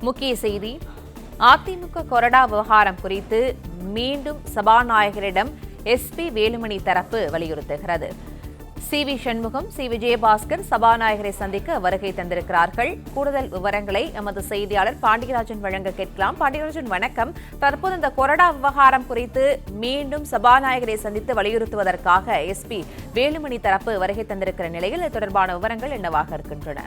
முக்கிய செய்தி: அதிமுக கொறடா விவகாரம் குறித்து மீண்டும் சபாநாயகரிடம் எஸ்பி வேலுமணி தரப்பு வலியுறுத்துகிறது. சி.வி. சண்முகம், சி. விஜயபாஸ்கர் சபாநாயகரை சந்திக்க வருகை தந்திருக்கிறார்கள். கூடுதல் விவரங்களை எமது செய்தியாளர் பாண்டியராஜன் வழங்க கேட்கலாம். பாண்டியராஜன், வணக்கம். தற்போது இந்த கொறடா விவகாரம் குறித்து மீண்டும் சபாநாயகரை சந்தித்து வலியுறுத்துவதற்காக எஸ்பி வேலுமணி தரப்பு வருகை தந்திருக்கிற நிலையில் இது தொடர்பான விவரங்கள் என்னவாக இருக்கின்றன?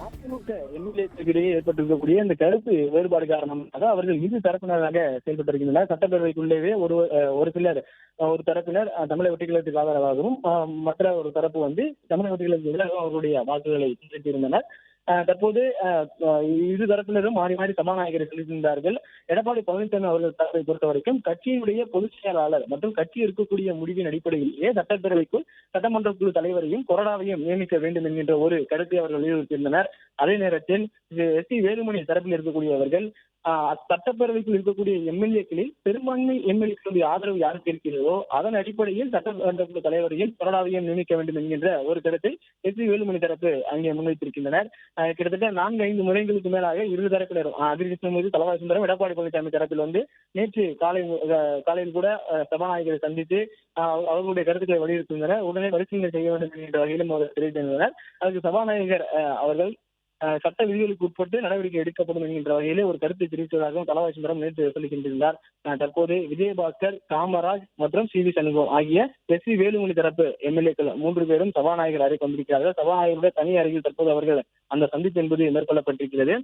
அதிமுக எம்எல்ஏக்களிடையே ஏற்பட்டிருக்கக்கூடிய இந்த கருத்து வேறுபாடு காரணமாக அவர்கள் இரு தரப்பினராக செயல்பட்டு வருகின்றனர். சட்டப்பேரவைக்குள்ளேயே ஒரு சிலர், ஒரு தரப்பினர் தமிழக வெற்றிகளுக்கு ஆதரவாகவும் மற்ற ஒரு தரப்பு தமிழக வெற்றிகளுக்கு எதிராக அவர்களுடைய வாக்குகளை செலுத்தியிருந்தனர். தற்போது இரு தரப்பினரும் மாறி மாறி சபாநாயகரை செலுத்தியிருந்தார்கள். எடப்பாடி பழனிசாமி அவர்கள் தரப்பை பொறுத்த வரைக்கும் கட்சியினுடைய பொதுச் செயலாளர் மற்றும் கட்சி இருக்கக்கூடிய முடிவின் அடிப்படையிலேயே சட்டப்பேரவைக்குள் சட்டமன்ற குழு தலைவரையும் கொறடாவையும் நியமிக்க வேண்டும் என்கின்ற ஒரு கருத்தை அவர்கள் வலியுறுத்தியிருந்தனர். அதே நேரத்தில் எஸ்.சி. வேலுமணி தரப்பில் இருக்கக்கூடியவர்கள் சட்டப்பேரவைக்குள் இருக்கக்கூடிய எம்எல்ஏக்களில் பெரும்பான்மை எம்எல்ஏக்களுடைய ஆதரவு யாருக்கு இருக்கிறதோ அதன் அடிப்படையில் சட்டமன்ற குழு தலைவரையும் கொறடாவையும் நியமிக்க வேண்டும் என்கின்ற ஒரு கருத்தை எஸ்.சி. வேலுமணி தரப்பு அங்கே முன்வைத்திருக்கின்றனர். கிட்டத்தட்ட 4-5 முறைகளுக்கு மேலாக இரு தரப்பினரும் அதிர்ஷ்டமூர்த்தி, தலவாய் சுந்தரம், எடப்பாடி பழனிசாமி தரப்பில் நேற்று காலையில் கூட சபாநாயகரை சந்தித்து அவர்களுடைய கருத்துக்களை வலியுறுத்தினர். உடனே பரிசீலனை செய்ய வேண்டும் என்ற வகையிலும் அவர் தெரிவித்திருந்தனர். அதுக்கு சபாநாயகர் அவர்கள் சட்ட விதிகளுக்கு உட்பட்டு நடவடிக்கை எடுக்கப்படும் என்கின்ற வகையிலே ஒரு கருத்தை தெரிவித்ததாகவும் தலவாய் சுந்தரம் நேற்று சொல்லிக்கின்றார். தற்போது விஜயபாஸ்கர், காமராஜ் மற்றும் சி.வி. சண்முகம் ஆகிய எஸ்.சி. வேலுமணி தரப்பு எம்எல்ஏக்கள் 3 பேரும் சபாநாயகர் அறைக்கு வந்திருக்கிறார்கள். சபாநாயகருடைய தனி அறையில் தற்போது அவர்கள் அந்த சந்திப்பு என்பது மேற்கொள்ளப்பட்டிருக்கிறது.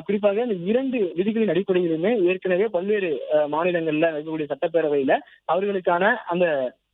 குறிப்பாக இந்த 2 விதிகளின் அடிப்படையிலுமே ஏற்கனவே பல்வேறு மாநிலங்கள்ல இருக்கக்கூடிய சட்டப்பேரவையில அவர்களுக்கான அந்த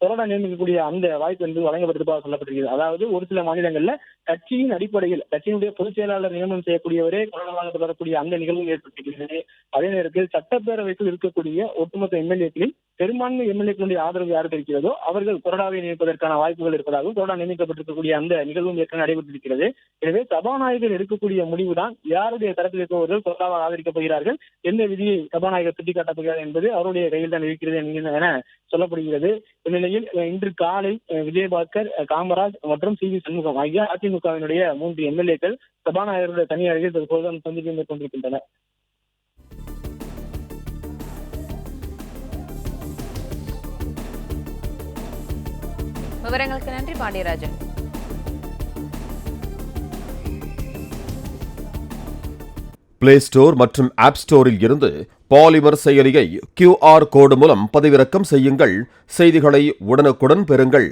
கொறடா நியமிக்கக்கூடிய அந்த வாய்ப்பு என்பது வழங்கப்பட்டிருப்பதாக சொல்லப்பட்டிருக்கிறது. அதாவது ஒரு சில மாநிலங்கள்ல கட்சியின் அடிப்படையில் கட்சியினுடைய பொதுச் செயலாளர் நியமனம் செய்யக்கூடியவரே கொறடாவாக தொடரக்கூடிய அந்த நிகழ்வு ஏற்பட்டிருக்கிறது. அதே நேரத்தில் சட்டப்பேரவைக்குள் இருக்கக்கூடிய ஒட்டுமொத்த எம்எல்ஏக்களில் பெரும்பான்மை எம்எல்ஏக்களுடைய ஆதரவு யாருக்கு இருக்கிறதோ அவர்கள் கொறடாவை நியமிப்பதற்கான வாய்ப்புகள் இருப்பதாகவும் கொறடா நியமிக்கப்பட்டிருக்கக்கூடிய அந்த நிகழ்வும் ஏற்கனவே நடைபெற்றிருக்கிறது. எனவே சபாநாயகர் எடுக்கக்கூடிய முடிவுதான் யாருடைய தரப்பில் இருப்பவர்கள் கொறடாவை ஆதரிக்கப் போகிறார்கள், எந்த விதியை சபாநாயகர் சுட்டிக்காட்டப் போகிறார் என்பது அவருடைய கையில் தான் இருக்கிறது என சொல்லப்படுகிறது. இந்நிலையில் இன்று காலை விஜயபாஸ்கர், காமராஜ் மற்றும் சி.வி. சண்முகம் ஆகிய அதிமுகவினுடைய 3 எம்எல்ஏக்கள் சபாநாயகருடைய தனி அறையில் தற்போது சந்திப்பு மேற்கொண்டிருக்கின்றனர். விவரங்களுக்கு நன்றி பாண்டியராஜன். பிளே ஸ்டோர் மற்றும் ஆப் ஸ்டோரில் இருந்து பாலிமர் செயலியை QR கோடு மூலம் பதிவிறக்கம் செய்யுங்கள். செய்திகளை உடனுக்குடன் பெறுங்கள்.